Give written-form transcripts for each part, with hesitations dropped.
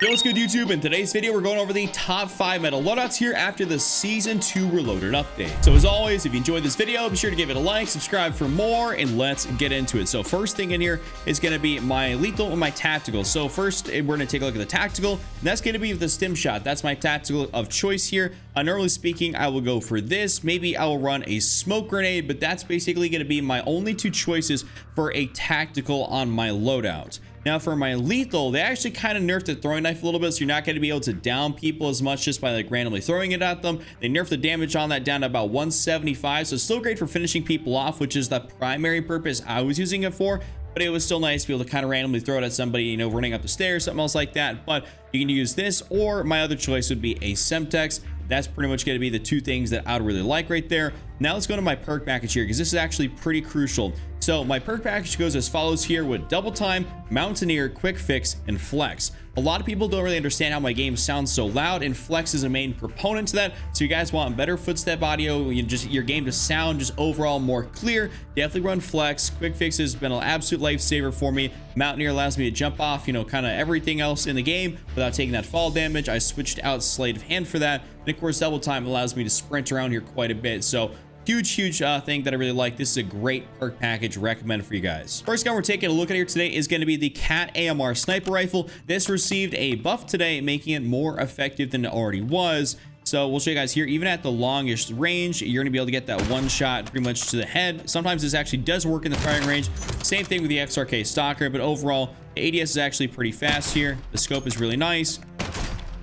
Yo, what's good, YouTube? In today's video, we're going over the top 5 meta loadouts here after the Season 2 Reloaded update. So as always, if you enjoyed this video, be sure to give it a like, subscribe for more, and let's get into it. So first thing in here is going to be my lethal and my tactical. So first, we're going to take a look at the tactical, and that's going to be the stim shot. That's my tactical of choice here. Normally speaking, I will go for this. Maybe I will run a smoke grenade, but that's basically going to be my only two choices for a tactical on my loadout. Now for my lethal, they actually kind of nerfed the throwing knife a little bit, so you're not going to be able to down people as much just by like randomly throwing it at them. They nerfed the damage on that down to about 175, so it's still great for finishing people off, which is the primary purpose I was using it for. But it was still nice to be able to kind of randomly throw it at somebody, you know, running up the stairs, something else like that. But you can use this, or my other choice would be a Semtex. That's pretty much going to be the two things that I would really like right there. Now let's go to my perk package here, because this is actually pretty crucial. So my perk package goes as follows here with Double Time, Mountaineer, Quick Fix, and Flex. A lot of people don't really understand how my game sounds so loud, and Flex is a main proponent to that. So you guys want better footstep audio, your game to sound just overall more clear, definitely run Flex. Quick Fix has been an absolute lifesaver for me. Mountaineer allows me to jump off, you know, kind of everything else in the game without taking that fall damage. I switched out Sleight of Hand for that. And of course, Double Time allows me to sprint around here quite a bit. So huge thing that I really like. This is a great perk package, recommend for you guys. First gun we're taking a look at here today is going to be the Cat AMR sniper rifle. This received a buff today, making it more effective than it already was. So we'll show you guys here, even at the longest range, you're going to be able to get that one shot pretty much to the head. Sometimes this actually does work in the firing range. Same thing with the XRK Stalker, but overall the ADS is actually pretty fast here. The scope is really nice,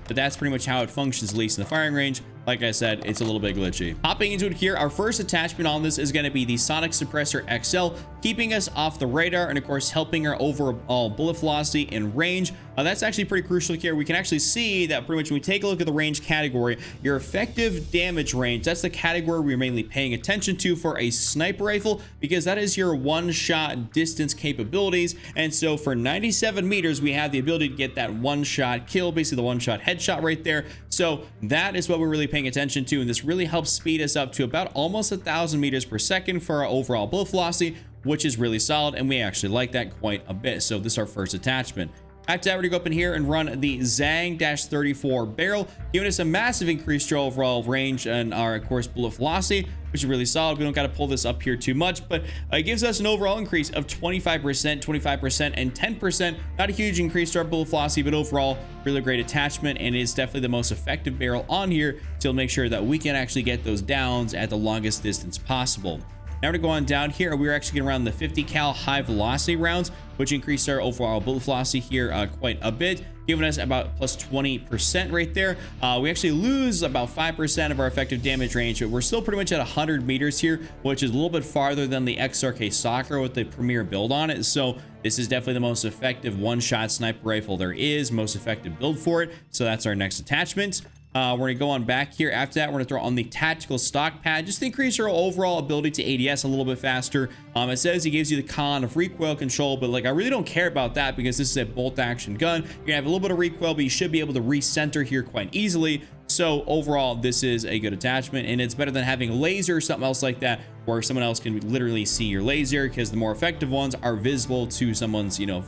but that's pretty much how it functions, at least in the firing range. Like I said, it's a little bit glitchy. Hopping into it here, our first attachment on this is going to be the Sonic Suppressor XL, keeping us off the radar and of course helping our overall bullet velocity and range. That's actually pretty crucial here. We can actually see that pretty much when we take a look at the range category, your effective damage range, that's the category we're mainly paying attention to for a sniper rifle, because that is your one-shot distance capabilities. And so for 97 meters, we have the ability to get that one-shot kill, basically the one-shot headshot right there. So that is what we're really paying attention to, and this really helps speed us up to about almost 1,000 meters per second for our overall bullet velocity, which is really solid, and we actually like that quite a bit. So this is our first attachment. After that, we're gonna go up in here and run the Zang-34 barrel, giving us a massive increase to our overall range and our, of course, bullet velocity, which is really solid. We don't got to pull this up here too much, but it gives us an overall increase of 25%, 25%, and 10%. Not a huge increase to our bullet velocity, but overall, really great attachment, and it's definitely the most effective barrel on here to make sure that we can actually get those downs at the longest distance possible. Now we're going to go on down here. We're actually going to run the 50 cal high velocity rounds, which increased our overall bullet velocity here quite a bit, giving us about plus 20% right there. We actually lose about 5% of our effective damage range, but we're still pretty much at 100 meters here, which is a little bit farther than the XRK Stalker with the premier build on it. So this is definitely the most effective one-shot sniper rifle there is, most effective build for it. So that's our next attachment. We're going to go on back here. After that, we're going to throw on the tactical stock pad, just to increase your overall ability to ADS a little bit faster. It says it gives you the con of recoil control, but like I really don't care about that because this is a bolt action gun. You're going to have a little bit of recoil, but you should be able to recenter here quite easily. So overall, this is a good attachment, and it's better than having laser or something else like that, where someone else can literally see your laser, because the more effective ones are visible to someone's, you know,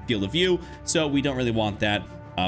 field of view. So we don't really want that.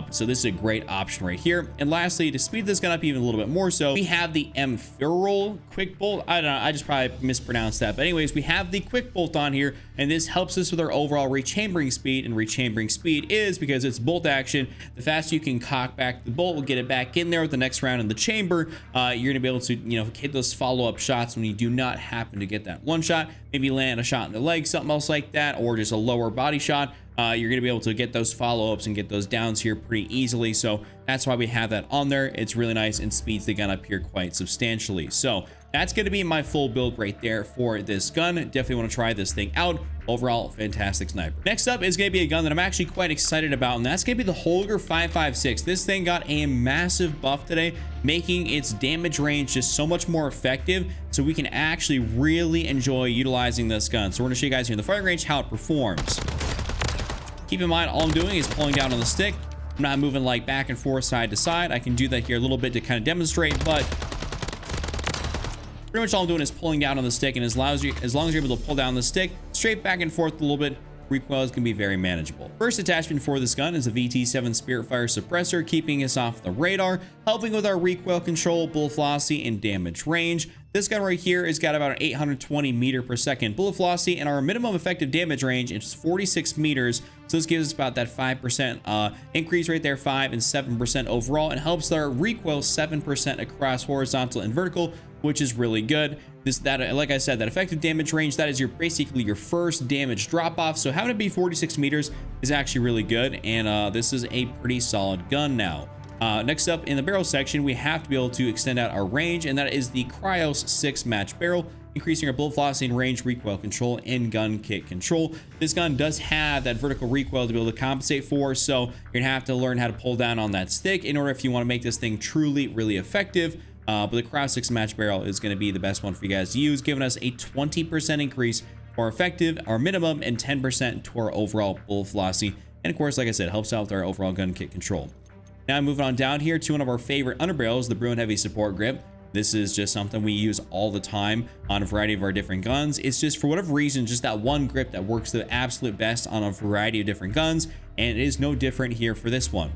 So this is a great option right here. And lastly, to speed this gun up even a little bit more so, we have the Amphiral Quick Bolt. I don't know, I just probably mispronounced that. But anyways, we have the Quick Bolt on here, and this helps us with our overall rechambering speed. And rechambering speed is, because it's bolt action, the faster you can cock back the bolt, we'll get it back in there with the next round in the chamber. You're gonna be able to, you know, hit those follow-up shots when you do not happen to get that one shot. Maybe land a shot in the leg, something else like that, or just a lower body shot. You're going to be able to get those follow-ups and get those downs here pretty easily. So that's why we have that on there. It's really nice and speeds the gun up here quite substantially. So that's going to be my full build right there for this gun. Definitely want to try this thing out. Overall, fantastic sniper. Next up is going to be a gun that I'm actually quite excited about, and that's going to be the Holger 556. This thing got a massive buff today, making its damage range just so much more effective, so we can actually really enjoy utilizing this gun. So we're going to show you guys here in the firing range how it performs. Keep in mind, all I'm doing is pulling down on the stick. I'm not moving like back and forth side to side. I can do that here a little bit to kind of demonstrate, but pretty much all I'm doing is pulling down on the stick, and as long as you're able to pull down the stick straight back and forth a little bit, recoil is going to be very manageable. First attachment for this gun is a VT7 Spiritfire suppressor, keeping us off the radar, helping with our recoil control, bullet velocity, and damage range. This gun right here has got about an 820 meter per second bullet velocity, and our minimum effective damage range is 46 meters. So this gives us about that 5% increase right there, 5 and 7% overall, and helps our recoil 7% across horizontal and vertical, which is really good. Like I said, that effective damage range, that is basically your first damage drop off. So having it be 46 meters is actually really good, and this is a pretty solid gun now. Next up in the barrel section, we have to be able to extend out our range, and that is the Cryos 6 match barrel, increasing our bullet velocity and range, recoil control, and gun kit control. This gun does have that vertical recoil to be able to compensate for, so you're gonna have to learn how to pull down on that stick in order if you want to make this thing truly really effective. But the Cryos 6 match barrel is going to be the best one for you guys to use, giving us a 20% increase for our effective, our minimum, and 10% to our overall bullet velocity. And of course, like I said, it helps out with our overall gun kit control. Now moving on down here to one of our favorite underbarrels, the Bruin Heavy Support Grip. This is just something we use all the time on a variety of our different guns. It's just, for whatever reason, just that one grip that works the absolute best on a variety of different guns, and it is no different here for this one.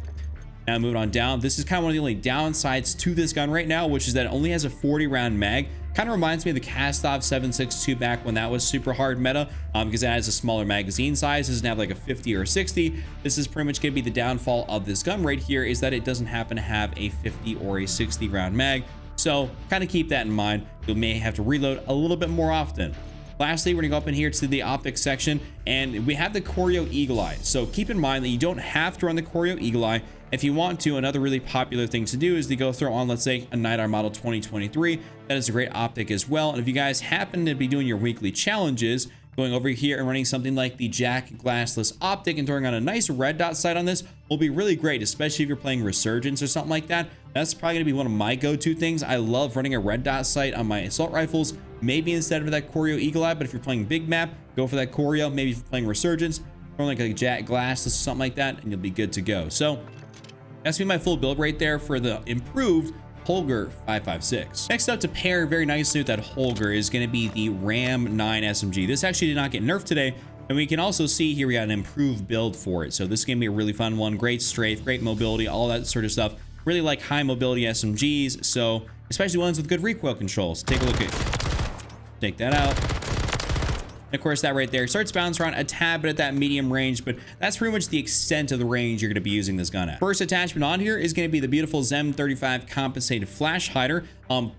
Now moving on down, this is kind of one of the only downsides to this gun right now, which is that it only has a 40 round mag. Kind of reminds me of the Cast-Off 7.62 back when that was super hard meta, because it has a smaller magazine size. It doesn't have like a 50 or a 60. This is pretty much going to be the downfall of this gun right here, is that it doesn't happen to have a 50 or a 60 round mag. So kind of keep that in mind. You may have to reload a little bit more often. Lastly, we're gonna go up in here to the optics section, and we have the Choreo Eagle Eye. So keep in mind that you don't have to run the Choreo Eagle Eye. If you want to, another really popular thing to do is to go throw on, let's say, a Night Owl Model 2023. That is a great optic as well. And if you guys happen to be doing your weekly challenges, going over here and running something like the Jack Glassless optic and throwing on a nice red dot sight on this will be really great, especially if you're playing Resurgence or something like that. That's probably gonna be one of my go-to things. I love running a red dot sight on my assault rifles, maybe instead of that Choreo Eagle Eye. But if you're playing big map, go for that Choreo. Maybe if you're playing Resurgence, throw like a Jack Glassless or something like that, and you'll be good to go. So that's gonna be my full build right there for the improved Holger 5.56. Next up to pair very nicely with that Holger is going to be the Ram 9 SMG. This actually did not get nerfed today, and we can also see here we got an improved build for it. So this is going to be a really fun one. Great strafe, great mobility, all that sort of stuff. Really like high mobility SMGs, so especially ones with good recoil controls. Take a look take that out. And of course, that right there starts bouncing around a tad bit at that medium range, but that's pretty much the extent of the range you're going to be using this gun at. First attachment on here is going to be the beautiful Zem 35 compensated flash hider.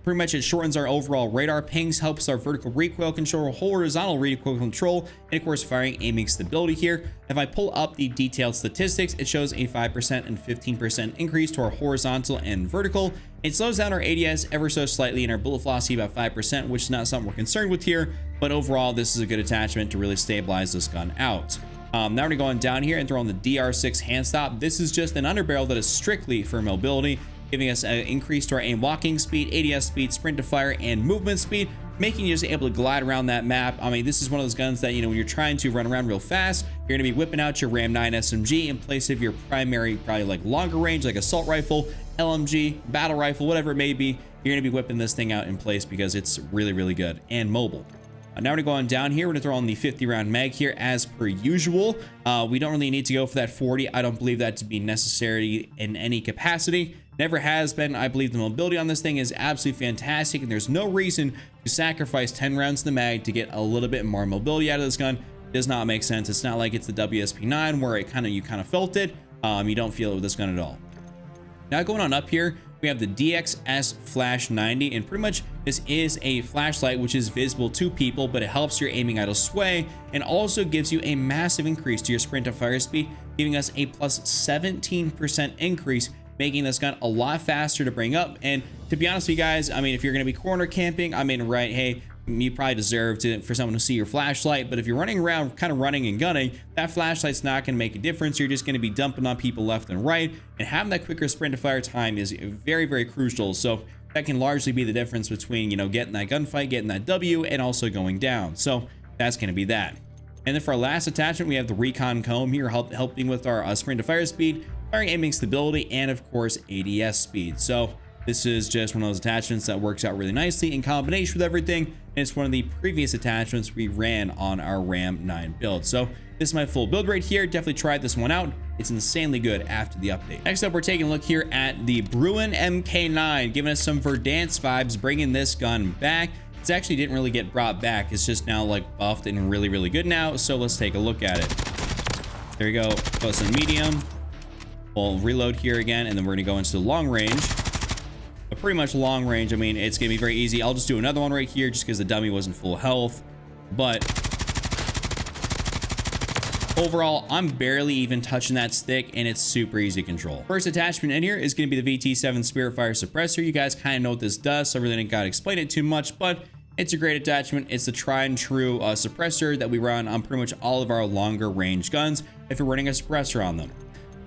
Pretty much it shortens our overall radar pings, helps our vertical recoil control, horizontal recoil control, and of course firing aiming stability here. If I pull up the detailed statistics, it shows a 5% and 15% increase to our horizontal and vertical. It slows down our ADS ever so slightly and our bullet velocity about 5%, which is not something we're concerned with here, but overall this is a good attachment to really stabilize this gun out. Now we're gonna go on down here and throw on the DR6 hand stop. This is just an underbarrel that is strictly for mobility, giving us an increase to our aim walking speed, ADS speed, sprint to fire, and movement speed, making you just able to glide around that map. I mean, this is one of those guns that, you know, when you're trying to run around real fast, you're gonna be whipping out your Ram 9 SMG in place of your primary, probably like longer range, like assault rifle, LMG, battle rifle, whatever it may be. You're gonna be whipping this thing out in place because it's really, really good and mobile. Now we're gonna go on down here. We're gonna throw on the 50 round mag here as per usual. We don't really need to go for that 40. I don't believe that to be necessary in any capacity. Never has been. I believe the mobility on this thing is absolutely fantastic, and there's no reason to sacrifice 10 rounds in the mag to get a little bit more mobility out of this gun. It does not make sense. It's not like it's the WSP9 where you kind of felt it. You don't feel it with this gun at all. Now going on up here, we have the DXS Flash 90, and pretty much this is a flashlight which is visible to people, but it helps your aiming idle sway and also gives you a massive increase to your sprint to fire speed, giving us a plus 17% increase, making this gun a lot faster to bring up. And to be honest with you guys, I mean, if you're going to be corner camping, I mean, right, hey, you probably deserve for someone to see your flashlight. But if you're running around kind of running and gunning, that flashlight's not going to make a difference. You're just going to be dumping on people left and right, and having that quicker sprint to fire time is very, very crucial. So that can largely be the difference between, you know, getting that gunfight, getting that W, and also going down. So that's going to be that. And then for our last attachment, we have the Recon Comb here, helping with our sprint to fire speed, firing aiming stability, and of course ADS speed. So this is just one of those attachments that works out really nicely in combination with everything. And it's one of the previous attachments we ran on our Ram 9 build. So this is my full build right here. Definitely try this one out. It's insanely good after the update. Next up, we're taking a look here at the Bruin MK9, giving us some Verdansk vibes, bringing this gun back. It actually didn't really get brought back. It's just now like buffed and really, really good now. So let's take a look at it. There we go. Close and medium. We'll reload here again, and then we're going to go into the long range. But pretty much long range, I mean, it's going to be very easy. I'll just do another one right here just because the dummy wasn't full health. But overall, I'm barely even touching that stick, and it's super easy to control. First attachment in here is going to be the VT7 Spiritfire suppressor. You guys kind of know what this does, so I really didn't got to explain it too much, but it's a great attachment. It's the tried and true suppressor that we run on pretty much all of our longer range guns if you're running a suppressor on them.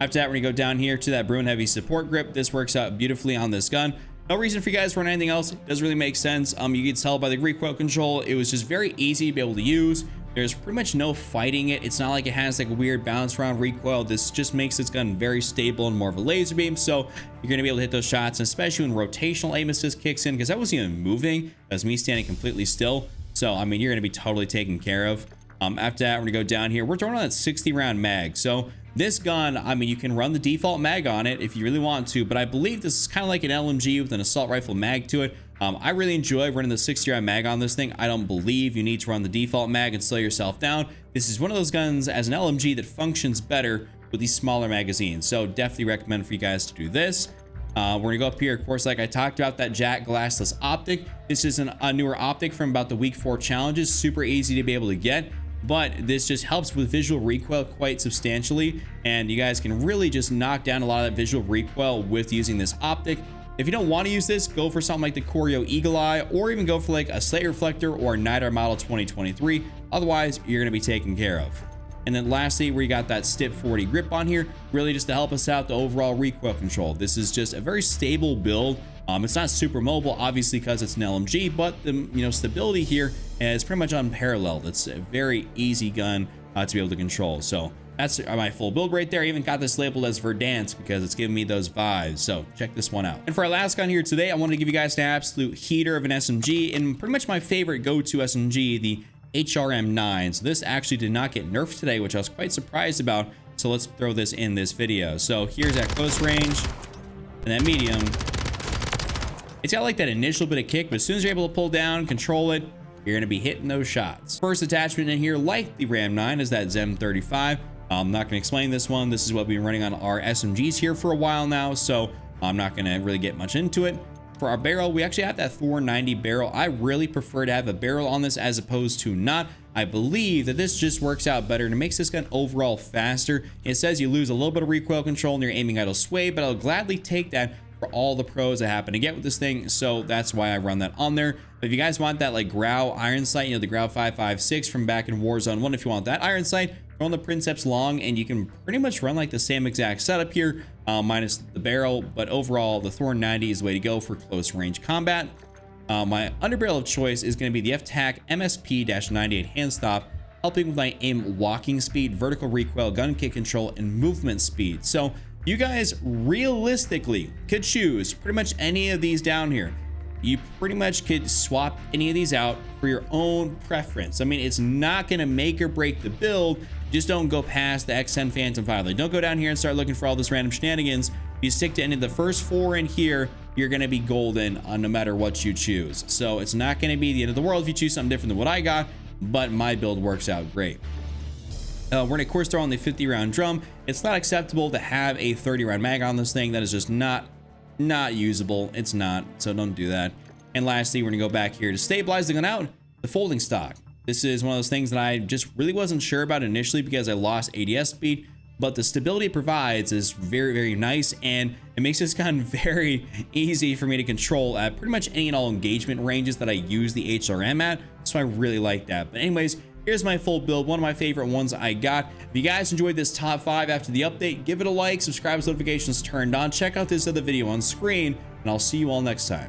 After that, we're going to go down here to that Bruin Heavy support grip. This works out beautifully on this gun. No reason for you guys to run anything else. It doesn't really make sense. You can tell by the recoil control, it was just very easy to be able to use. There's pretty much no fighting it. It's not like it has like a weird bounce around recoil. This just makes this gun very stable and more of a laser beam. So you're going to be able to hit those shots, and especially when rotational aim assist kicks in, because I wasn't even moving. That was me standing completely still. So, I mean, you're going to be totally taken care of. After that, we're going to go down here. We're throwing on that 60 round mag. So this gun, I mean, you can run the default mag on it if you really want to, but I believe this is kind of like an LMG with an assault rifle mag to it. I really enjoy running the 60 round mag on this thing. I don't believe you need to run the default mag and slow yourself down. This is one of those guns as an LMG that functions better with these smaller magazines. So definitely recommend for you guys to do this. We're gonna go up here, of course, like I talked about, that Jack glassless optic. This is a newer optic from about the week 4 challenges. Super easy to be able to get, but this just helps with visual recoil quite substantially, and you guys can really just knock down a lot of that visual recoil with using this optic. If you don't want to use this, go for something like the Corio Eagle Eye, or even go for like a Slate Reflector or Niter Model 2023. Otherwise, you're going to be taken care of. And then lastly, we got that Stip 40 grip on here, really just to help us out the overall recoil control. This is just a very stable build. It's not super mobile, obviously, because it's an LMG, but the stability here is pretty much unparalleled. It's a very easy gun to be able to control. So that's my full build right there. I even got this labeled as Verdansk because it's giving me those vibes. So check this one out. And for our last gun here today, I wanted to give you guys an absolute heater of an SMG, and pretty much my favorite go-to SMG, the HRM9. So this actually did not get nerfed today, which I was quite surprised about. So let's throw this in this video. So here's that close range and that medium. It's got like that initial bit of kick, but as soon as you're able to pull down, control it, you're going to be hitting those shots. First attachment in here, like the Ram 9, is that Zem 35. I'm not going to explain this one. This is what we've been running on our SMGs here for a while now, so I'm not going to really get much into it. For our barrel, we actually have that Thor 90 barrel. I really prefer to have a barrel on this as opposed to not. I believe that this just works out better and it makes this gun overall faster. It says you lose a little bit of recoil control in your aiming idle sway, but I'll gladly take that for all the pros I happen to get with this thing, so that's why I run that on there. But if you guys want that like Grau iron sight, you know, the Grau 556 from back in Warzone 1, if you want that iron sight, throw on the Princeps long, and you can pretty much run like the same exact setup here, minus the barrel. But overall, the Thor 90 is the way to go for close range combat. My underbarrel of choice is going to be the FTAC MSP-98 hand stop, helping with my aim walking speed, vertical recoil, gun kick control, and movement speed. So you guys realistically could choose pretty much any of these down here. You pretty much could swap any of these out for your own preference. I mean, it's not going to make or break the build. Just don't go past the X10 Phantom 5. Like, don't go down here and start looking for all this random shenanigans. If you stick to any of the first 4 in here, you're going to be golden on no matter what you choose. So it's not going to be the end of the world if you choose something different than what I got, but my build works out great. We're going to, of course, throw on the 50 round drum. It's not acceptable to have a 30 round mag on this thing. That is just not usable. It's not, so don't do that. And lastly, we're going to go back here to stabilize the gun out, the folding stock. This is one of those things that I just really wasn't sure about initially because I lost ADS speed, but the stability it provides is very, very nice, and it makes this gun very easy for me to control at pretty much any and all engagement ranges that I use the HRM at, so I really like that. But anyways, here's my full build, one of my favorite ones I got. If you guys enjoyed this top 5 after the update, give it a like, subscribe with notifications turned on, check out this other video on screen, and I'll see you all next time.